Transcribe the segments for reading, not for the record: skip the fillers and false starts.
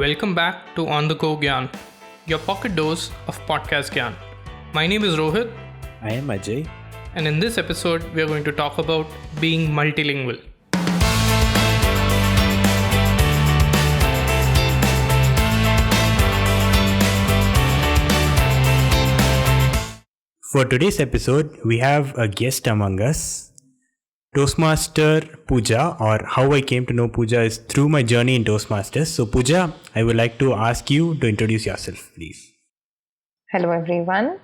Welcome back to On the Go Gyan, your pocket dose of podcast Gyan. My name is Rohit, I am Ajay. and in this episode, we are going to talk about being multilingual. For today's episode, we have a guest among us, Toastmaster Pooja, or how I came to know Pooja is through my journey in Toastmasters. So, Pooja, I would like to ask you to introduce yourself, please. Hello everyone,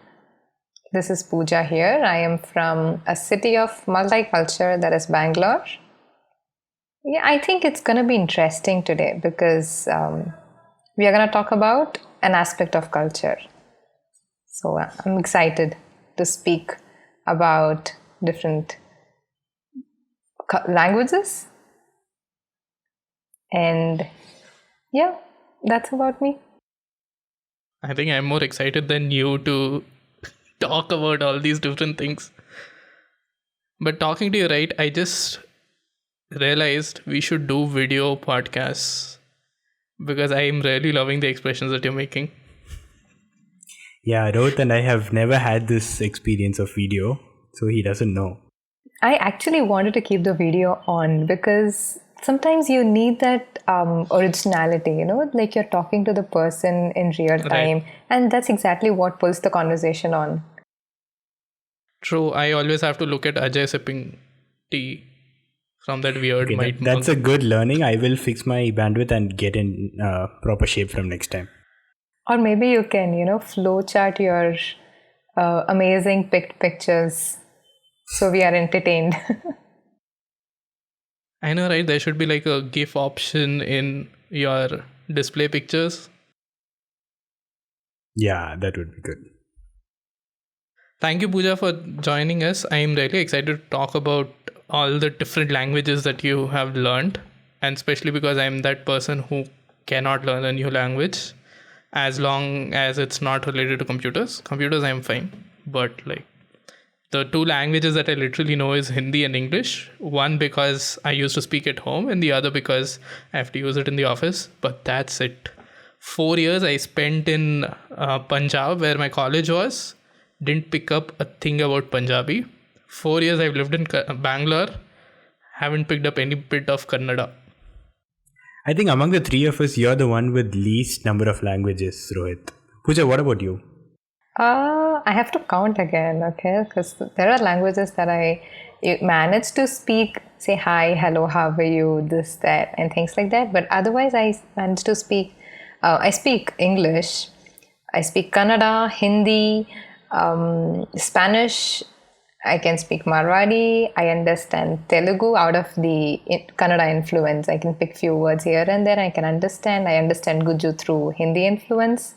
this is Pooja here. I am from a city of multiculture, that is Bangalore. Yeah, I think it's going to be interesting today because we are going to talk about an aspect of culture. So I'm excited to speak about different languages. And yeah, that's about me. I think I'm more excited than you to talk about all these different things. But talking to you, right, I just realized we should do video podcasts because I am really loving the expressions that you're making. Yeah, Rohit and I have never had this experience of video, so he doesn't know. I actually wanted to keep the video on because sometimes you need that originality, like you're talking to the person in real time. Right. And that's exactly what pulls the conversation on. True, I always have to look at Ajay sipping tea from that weird Okay, mic that's mug. a good learning. I will fix my bandwidth and get in proper shape from next time. Or maybe you can, flowchart your amazing picked pictures so we are entertained. I know, right? There should be like a GIF option in your display pictures. Yeah, that would be good. Thank you, Pooja, for joining us. I am really excited to talk about all the different languages that you have learned, and especially because I'm that person who cannot learn a new language as long as it's not related to computers. Computers, I'm fine. But like the two languages that I literally know is Hindi and English. One because I used to speak at home, and the other because I have to use it in the office. But that's it. 4 years I spent in Punjab, where my college was. Didn't pick up a thing about Punjabi. 4 years I've lived in Bangalore. Haven't picked up any bit of Kannada. I think among the three of us, you're the one with least number of languages, Rohit. Pooja, what about you? I have to count again, okay? Because there are languages that I managed to speak, say hi, hello, how are you, this, that, and things like that. But otherwise, I managed to speak, I speak English, I speak Kannada, Hindi, Spanish, I can speak Marwari, I understand Telugu out of the Kannada influence. I can pick few words here and there, I can understand. I understand Guju through Hindi influence.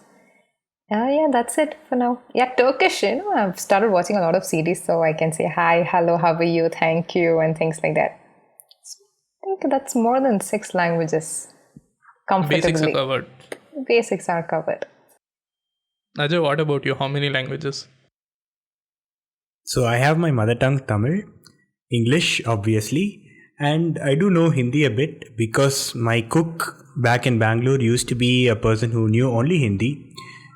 Yeah, that's it for now. Yeah, Turkish, I've started watching a lot of series, so I can say hi, hello, how are you, thank you, and things like that. I think that's more than 6 languages comfortably. Basics are covered. Basics are covered. Ajay, what about you? How many languages? So I have my mother tongue Tamil, English obviously, and I do know Hindi a bit because my cook back in Bangalore used to be a person who knew only Hindi.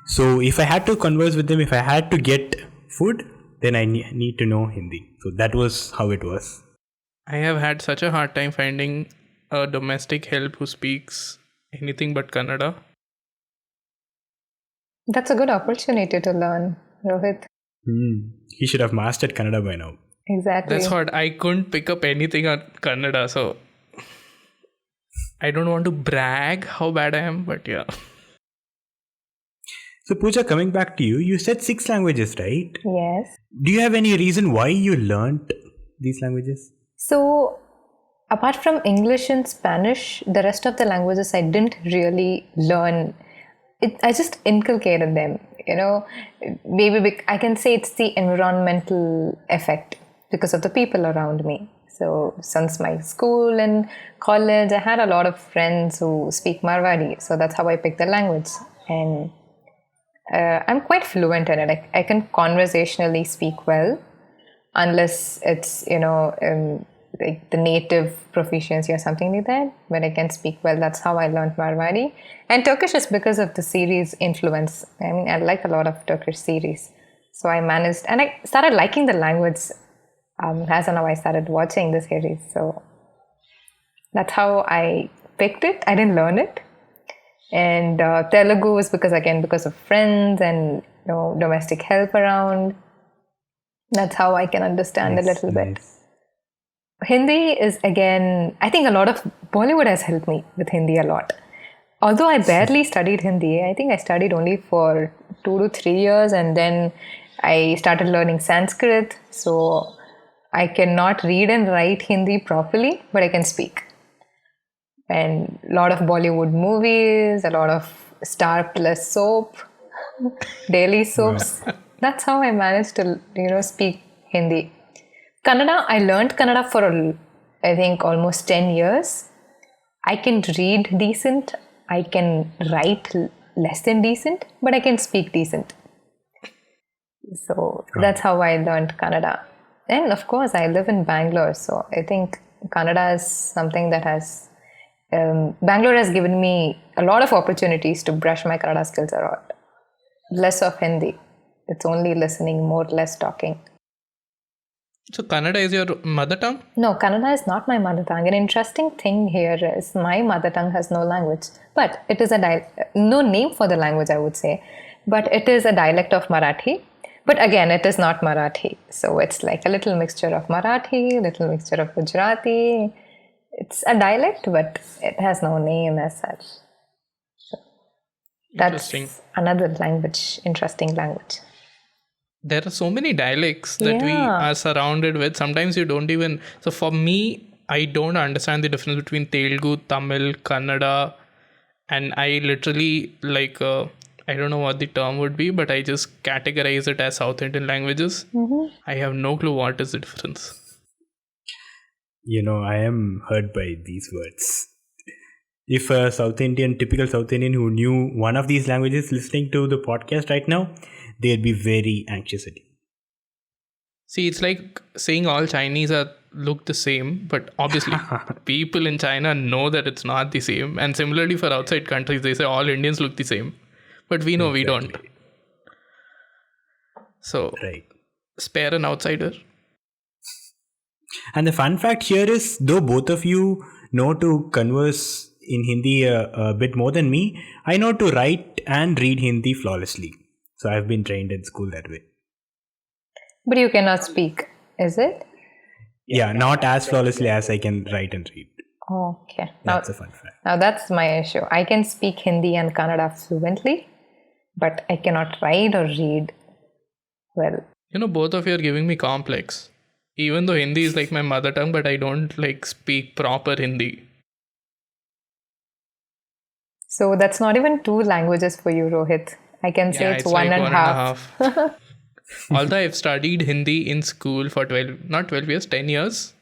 So if I had to converse with them, if I had to get food, then I need to know Hindi. So that was how it was. I have had such a hard time finding a domestic help who speaks anything but Kannada. That's a good opportunity to learn, Rohit. He should have mastered Kannada by now. Exactly. That's what I couldn't pick up anything on Kannada, so I don't want to brag how bad I am, but yeah. So Pooja, coming back to you, you said 6 languages, right? Yes. Do you have any reason why you learned these languages? So, apart from English and Spanish, the rest of the languages I didn't really learn. I just inculcated them, Maybe I can say it's the environmental effect because of the people around me. So, since my school and college, I had a lot of friends who speak Marwari. So, that's how I picked the language. And I'm quite fluent in it. I can conversationally speak well, unless it's, like the native proficiency or something like that, but I can speak well. That's how I learned Marwari. And Turkish is because of the series influence. I mean, I like a lot of Turkish series. So I managed, and I started liking the language as and now I started watching the series. So that's how I picked it. I didn't learn it. And Telugu was because of friends and domestic help around. That's how I can understand a little bit. Hindi is again, I think a lot of Bollywood has helped me with Hindi a lot. Although I barely studied Hindi, I think I studied only for 2 to 3 years, and then I started learning Sanskrit. So I cannot read and write Hindi properly, but I can speak. And a lot of Bollywood movies, a lot of Star Plus soap, daily soaps. That's how I managed to, speak Hindi. Kannada, I learned Kannada for, I think, almost 10 years. I can read decent. I can write less than decent, but I can speak decent. So that's how I learned Kannada. And of course, I live in Bangalore. So I think Kannada is something that has... Bangalore has given me a lot of opportunities to brush my Kannada skills a lot. Less of Hindi. It's only listening, more less talking. So Kannada is your mother tongue? No, Kannada is not my mother tongue. An interesting thing here is my mother tongue has no language, but it is no name for the language, I would say, but it is a dialect of Marathi. But again, it is not Marathi. So it's like a little mixture of Marathi, a little mixture of Gujarati. It's a dialect, but it has no name as such. So that's another language, interesting language. There are so many dialects that we are surrounded with. Sometimes you don't even... So for me, I don't understand the difference between Telugu, Tamil, Kannada, and I literally I don't know what the term would be, but I just categorize it as South Indian languages. Mm-hmm. I have no clue what is the difference. I am hurt by these words. If a typical South Indian who knew one of these languages listening to the podcast right now, they'd be very anxious at you. See, it's like saying all Chinese look the same, but obviously people in China know that it's not the same. And similarly for outside countries, they say all Indians look the same. But we know we don't. So, spare an outsider. And the fun fact here is, though both of you know to converse in Hindi a bit more than me, I know to write and read Hindi flawlessly. So I've been trained in school that way. But you cannot speak, is it? Yeah, not as flawlessly as I can write and read. Okay. That's a fun fact. Now that's my issue. I can speak Hindi and Kannada fluently, but I cannot write or read well. Both of you are giving me complex. Even though Hindi is like my mother tongue, but I don't speak proper Hindi. So that's not even 2 languages for you, Rohit. I can say it's one and a half. Although I've studied Hindi in school for 10 years.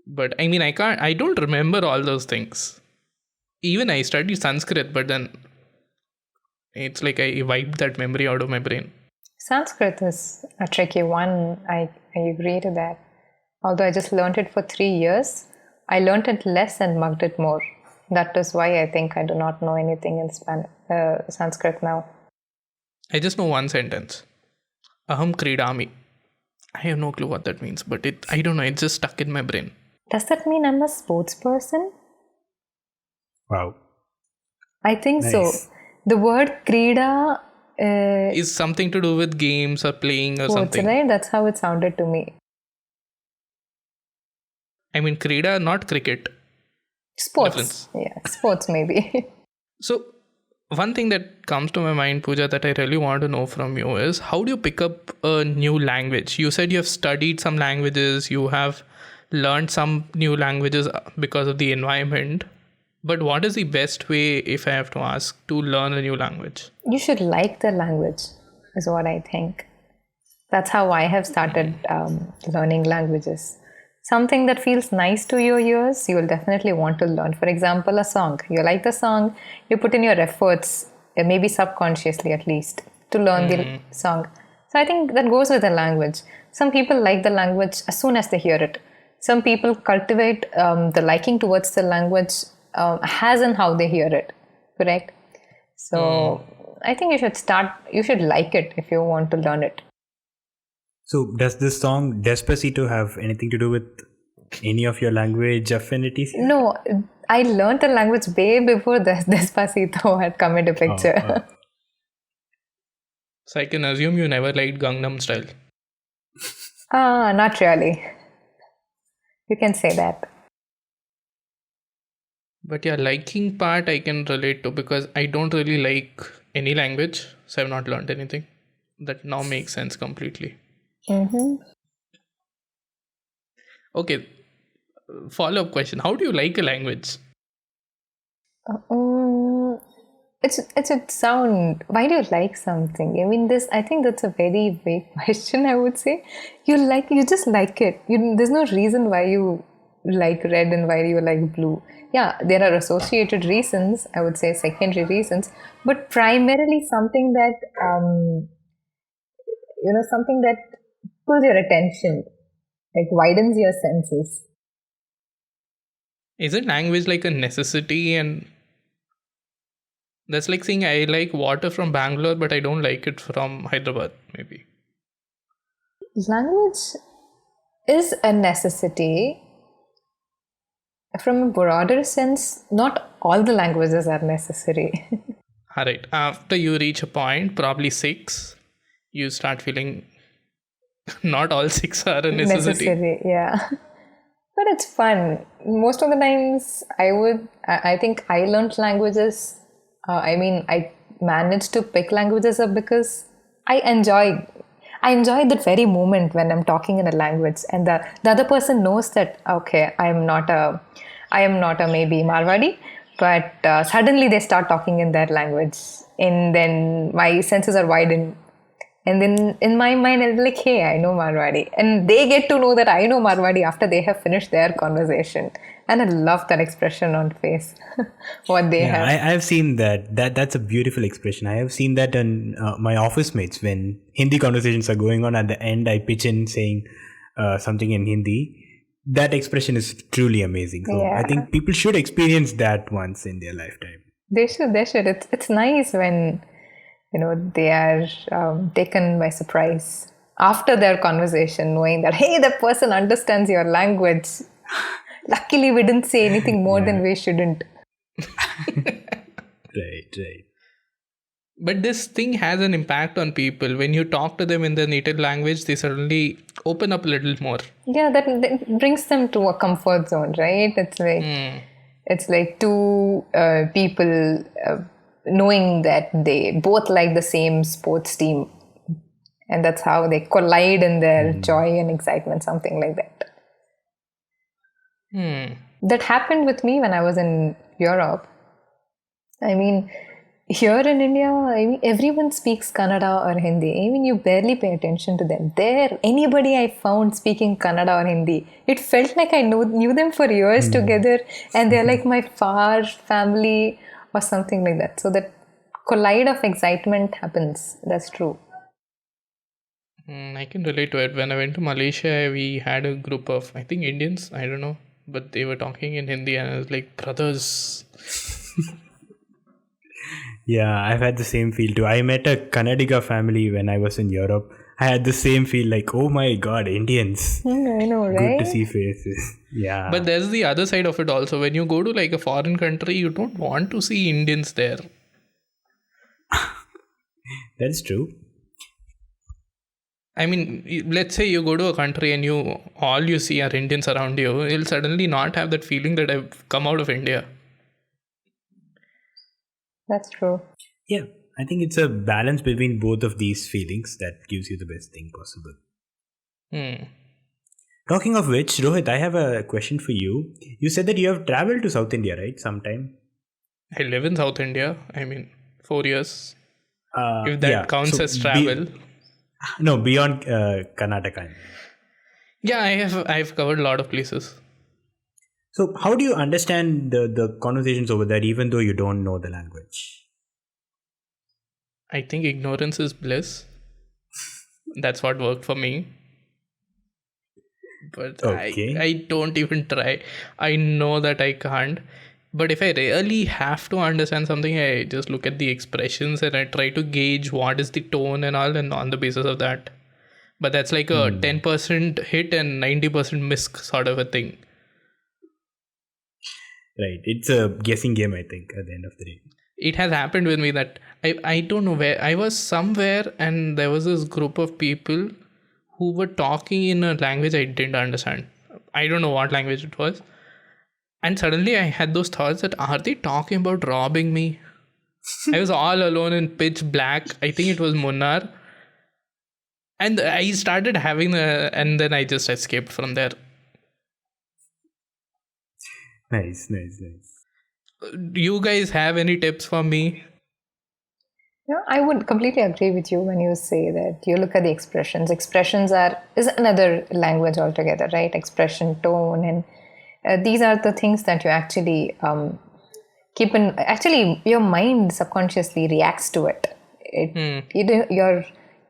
But I mean, I don't remember all those things. Even I studied Sanskrit, but then it's like I wiped that memory out of my brain. Sanskrit is a tricky one. I agree to that. Although I just learned it for 3 years, I learned it less and mugged it more. That is why I think I do not know anything in Sanskrit now. I just know one sentence. Aham kridami. I have no clue what that means, but I don't know, it's just stuck in my brain. Does that mean I'm a sports person? Wow. I think so. The word krida is something to do with games or playing or something. Right? That's how it sounded to me. I mean, krida, not cricket. Sports. Difference. Yeah, sports maybe. So, one thing that comes to my mind, Pooja, that I really want to know from you is, how do you pick up a new language? You said you have studied some languages, you have learned some new languages because of the environment. But what is the best way, if I have to ask, to learn a new language? You should like the language, is what I think. That's how I have started learning languages. Something that feels nice to your ears, you will definitely want to learn. For example, a song. You like the song, you put in your efforts, maybe subconsciously at least, to learn the song. So I think that goes with the language. Some people like the language as soon as they hear it. Some people cultivate the liking towards the language as in how they hear it, correct? So I think you should like it if you want to learn it. So, does this song Despacito have anything to do with any of your language affinities? No, I learned the language way before Despacito had come into Oh, picture. So I can assume you never liked Gangnam Style. Not really. You can say that. But yeah, liking part I can relate to because I don't really like any language, so I've not learned anything. That now makes sense completely. Mm-hmm. Okay, follow up question. How do you like a language? Um, it's a sound. Why do you like something? I mean, this. I think that's a very vague question. I would say you just like it. There's no reason why you like red and why you like blue. Yeah, there are associated reasons. I would say secondary reasons, but primarily something that something that pulls your attention, like widens your senses. Isn't language like a necessity? And that's like saying I like water from Bangalore, but I don't like it from Hyderabad, maybe. Language is a necessity. From a broader sense, not all the languages are necessary. Alright, after you reach a point, probably 6, you start feeling not all 6 are a necessity. Necessary, yeah. But it's fun. Most of the times, I think I learned languages. I managed to pick languages up because I enjoy that very moment when I'm talking in a language and the other person knows that, okay, I am not a maybe Marwadi, but suddenly they start talking in their language, and then my senses are widened. And then in my mind, I'll be like, hey, I know Marwadi. And they get to know that I know Marwadi after they have finished their conversation. And I love that expression on face, what they Yeah, have. I've seen that. That's a beautiful expression. I have seen that in my office mates when Hindi conversations are going on. At the end, I pitch in saying something in Hindi. That expression is truly amazing. So I Yeah, think people should experience that once in their lifetime. they should. It's nice when, they are taken by surprise after their conversation, knowing that, hey, that person understands your language. Luckily, we didn't say anything more Yeah, than we shouldn't. right. But this thing has an impact on people. When you talk to them in their native language, they suddenly open up a little more. Yeah, that brings them to a comfort zone, right? It's like two people knowing that they both like the same sports team, and that's how they collide in their joy and excitement, something like that. That happened with me when I was in Europe. I mean, here in India, everyone speaks Kannada or Hindi. You barely pay attention to them. There, anybody I found speaking Kannada or Hindi, it felt like I knew them for years together, and they're like my far family or something like that. So that collide of excitement happens. That's true. I can relate to it. When I went to Malaysia, we had a group of, I think, Indians. I don't know. But they were talking in Hindi, and I was like, brothers. Yeah, I've had the same feel too. I met a Kannadiga family when I was in Europe. I had the same feel like, oh my god, Indians. I know, Good to right? see faces. Yeah. But there's the other side of it also. When you go to like a foreign country, you don't want to see Indians there. That's true. I mean, let's say you go to a country and all you see are Indians around you. You'll suddenly not have that feeling that I've come out of India. That's true. Yeah, I think it's a balance between both of these feelings that gives you the best thing possible. Talking of which, Rohit, I have a question for you. You said that you have traveled to South India, right? Sometime. I live in South India. 4 years. If that Yeah. counts So as travel. no, beyond Karnataka. Yeah, I've covered a lot of places. So how do you understand the conversations over there, even though you don't know the language? I think ignorance is bliss. That's what worked for me. but Okay. I don't even try. I know that I can't. But if I really have to understand something, I just look at the expressions and I try to gauge what is the tone and all, and on the basis of that. But that's like a 10% hit and 90% miss sort of a thing. Right. It's a guessing game, I think, at the end of the day. It has happened with me that I don't know where I was somewhere, and there was this group of people who were talking in a language I didn't understand. I don't know what language it was. And suddenly I had those thoughts that are they talking about robbing me? I was all alone in pitch black. I think it was Munnar. And I started having and then I just escaped from there. Nice, nice, nice. Do you guys have any tips for me? Yeah, I would completely agree with you when you say that you look at the expressions. Expressions is another language altogether, right? Expression, tone, and these are the things that you actually keep in. Actually, your mind subconsciously reacts to it. Your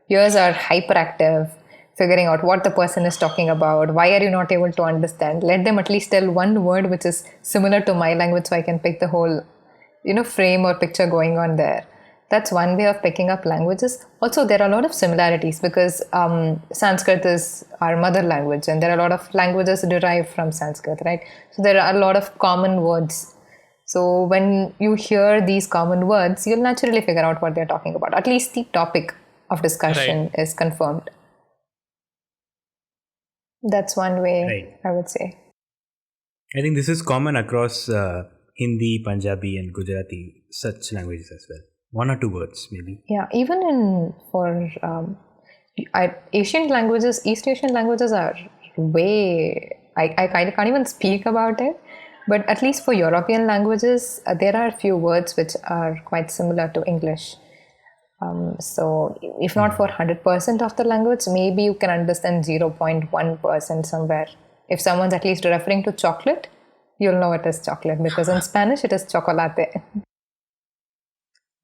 ears are hyperactive, figuring out what the person is talking about. Why are you not able to understand? Let them at least tell one word which is similar to my language, so I can pick the whole, frame or picture going on there. That's one way of picking up languages. Also, there are a lot of similarities because Sanskrit is our mother language, and there are a lot of languages derived from Sanskrit, right? So there are a lot of common words. So when you hear these common words, you'll naturally figure out what they're talking about. At least the topic of discussion is confirmed. That's one way, I would say. I think this is common across Hindi, Punjabi, and Gujarati, such languages as well. One or two words, maybe. Yeah, even for Asian languages, East Asian languages are way. I can't even speak about it. But at least for European languages, there are a few words which are quite similar to English. So if not for 100% of the language, maybe you can understand 0.1% somewhere. If someone's at least referring to chocolate, you'll know it is chocolate, because in Spanish it is chocolate.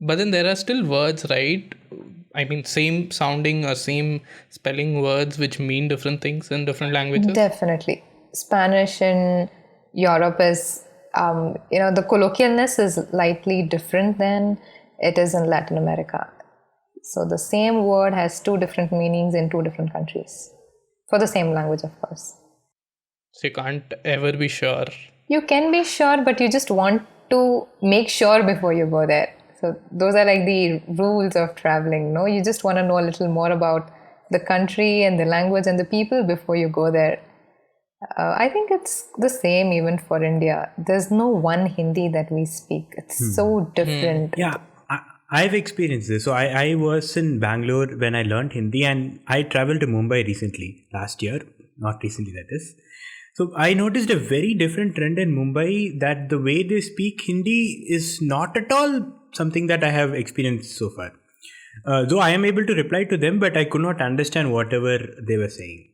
But then there are still words, right? I mean, same sounding or same spelling words which mean different things in different languages. Definitely. Spanish in Europe is, the colloquialness is slightly different than it is in Latin America. So the same word has two different meanings in two different countries for the same language, of course. So you can't ever be sure. You can be sure, but you just want to make sure before you go there. So those are like the rules of traveling, no? You just want to know a little more about the country and the language and the people before you go there. I think it's the same even for India. There's no one Hindi that we speak. It's so different. Yeah, I've experienced this. So I was in Bangalore when I learned Hindi, and I traveled to Mumbai recently, last year. Not recently, that is. So I noticed a very different trend in Mumbai, that the way they speak Hindi is not at all something that I have experienced so far. Though I am able to reply to them, but I could not understand whatever they were saying.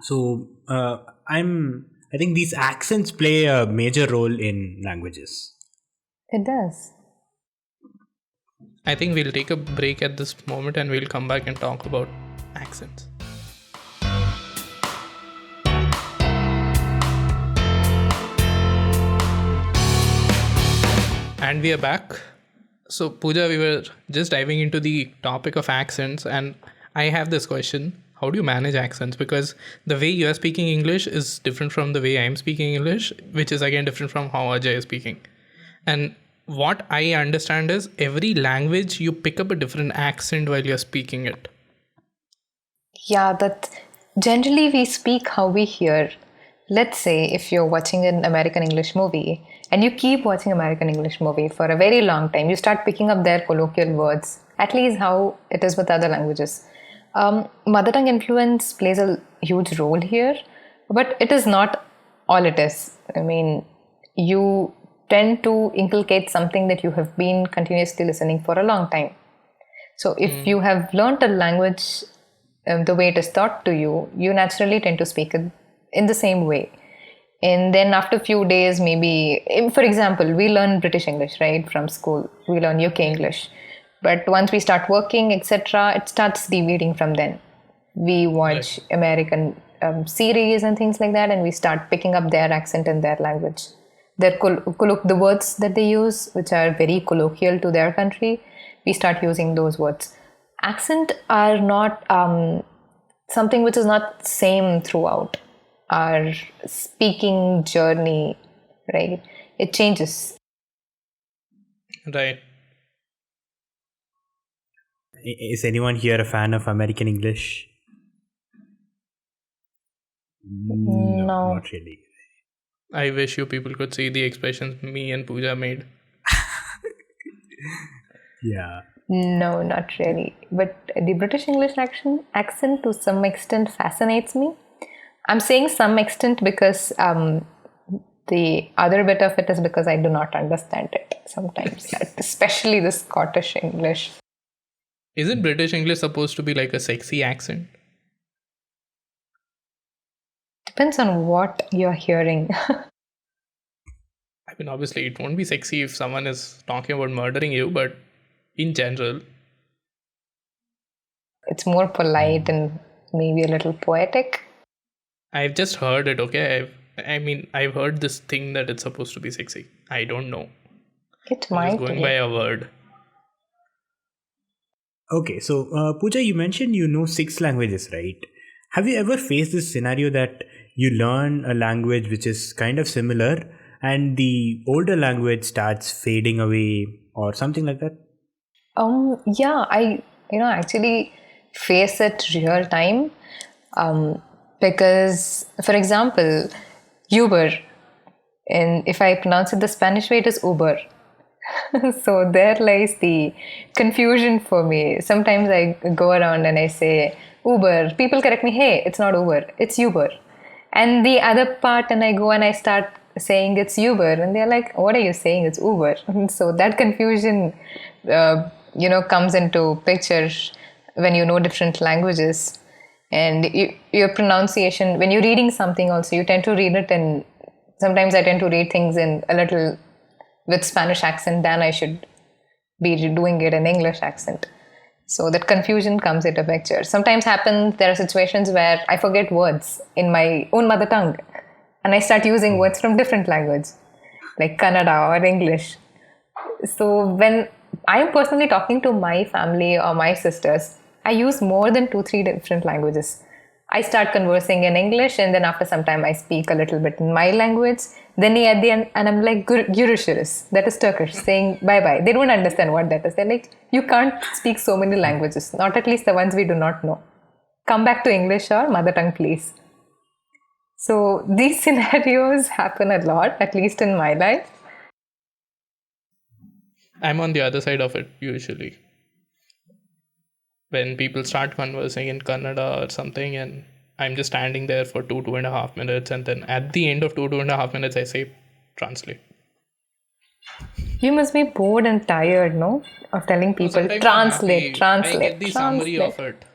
So I think these accents play a major role in languages. It does. I think we'll take a break at this moment and we'll come back and talk about accents. And we are back. So, Pooja, we were just diving into the topic of accents, and I have this question. How do you manage accents? Because the way you are speaking English is different from the way I'm speaking English, which is again different from how Ajay is speaking. And what I understand is every language you pick up a different accent while you're speaking it. Yeah, that generally we speak how we hear. Let's say if you're watching an American English movie and you keep watching American English movie for a very long time, you start picking up their colloquial words, at least how it is with other languages. Mother tongue influence plays a huge role here, but it is not all it is. I mean, you tend to inculcate something that you have been continuously listening for a long time. So if you have learned a language the way it is taught to you, you naturally tend to speak it in the same way. And then after a few days, maybe, for example, we learn British English, right, from school. We learn UK English. But once we start working, etc., it starts deviating from then. We watch American series and things like that, and we start picking up their accent in their language. The words that they use, which are very colloquial to their country, we start using those words. Accent are not something which is not same throughout our speaking journey, right? It changes. Right. Is anyone here a fan of American English? No. Not really. I wish you people could see the expressions me and Pooja made. Yeah. No, not really. But the British English accent to some extent fascinates me. I'm saying some extent because the other bit of it is because I do not understand it sometimes, especially the Scottish English. Isn't British English supposed to be like a sexy accent? Depends on what you're hearing. I mean, obviously, it won't be sexy if someone is talking about murdering you, but in general, It's more polite and maybe a little poetic. I've just heard it, okay? I've heard this thing that it's supposed to be sexy. I don't know. It I'm might just going be. by a word. Okay, so Pooja, you mentioned you know 6 languages, right? Have you ever faced this scenario that you learn a language which is kind of similar and the older language starts fading away or something like that? Yeah, I actually face it real time, because, for example, Uber, and if I pronounce it the Spanish way, it is Uber. So there lies the confusion for me. Sometimes I go around and I say Uber. People correct me, hey, it's not Uber, it's Uber. And the other part, and I go and I start saying it's Uber, and they're like, what are you saying? It's Uber. And so that confusion, comes into picture when you know different languages. And your pronunciation, when you're reading something also, you tend to read it in, sometimes I tend to read things in a little with Spanish accent than I should be doing it in English accent. So that confusion comes into picture. Sometimes happens, there are situations where I forget words in my own mother tongue and I start using words from different language, like Kannada or English. So when I'm personally talking to my family or my sisters, I use more than 2-3 different languages. I start conversing in English, and then after some time I speak a little bit in my language. Then at the end, and I'm like, Görüşürüz, that is Turkish, saying bye bye. They don't understand what that is. They're like, you can't speak so many languages, not at least the ones we do not know. Come back to English or mother tongue, please. So these scenarios happen a lot, at least in my life. I'm on the other side of it usually. When people start conversing in Kannada or something, and I'm just standing there for 2.5 minutes, and then at the end of 2.5 minutes, I say, translate. You must be bored and tired, no? Of telling people, Sometimes I'm translate, happy. translate, I get the summary translate. of it.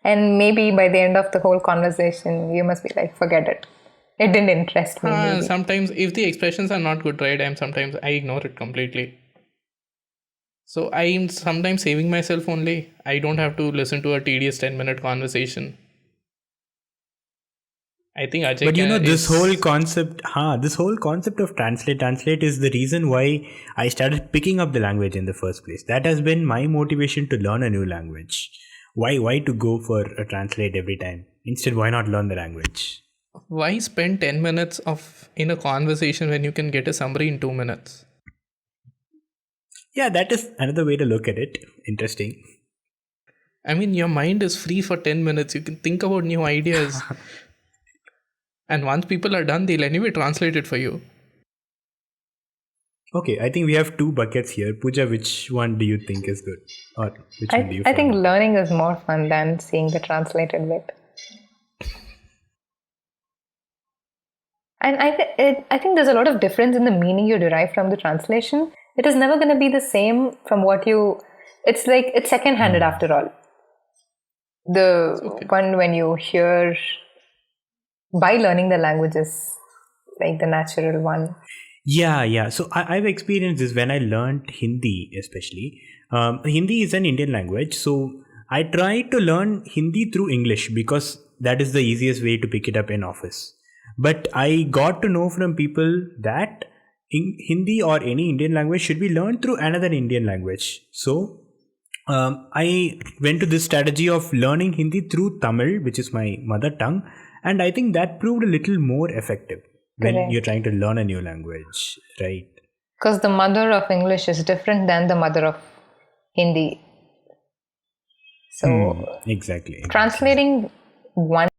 And maybe by the end of the whole conversation, you must be like, forget it. It didn't interest me. Maybe. Sometimes, if the expressions are not good, right, I ignore it completely. So I'm sometimes saving myself only. I don't have to listen to a tedious 10-minute conversation. I think Ajay But you know, is, this whole concept of translate is the reason why I started picking up the language in the first place. That has been my motivation to learn a new language. Why to go for a translate every time? Instead, why not learn the language? why spend 10 minutes in a conversation when you can get a summary in 2 minutes? Yeah, that is another way to look at it. Interesting. I mean, your mind is free for 10 minutes. You can think about new ideas. And once people are done, they'll anyway translate it for you. Okay, I think we have 2 buckets here. Pooja, which one do you think is good? Or which one do you I think find? learning is more fun than seeing the translated bit. And I think there's a lot of difference in the meaning you derive from the translation. It is never going to be the same from what you. It's like it's second-handed after all. The one when you hear by learning the language is like the natural one. Yeah. So I've experienced this when I learned Hindi, especially. Hindi is an Indian language, so I tried to learn Hindi through English because that is the easiest way to pick it up in office. But I got to know from people that Hindi or any Indian language should be learned through another Indian language. So I went to this strategy of learning Hindi through Tamil, which is my mother tongue, and I think that proved a little more effective when Correct. you're trying to learn a new language, right? Because the mother of English is different than the mother of Hindi. So Exactly. translating one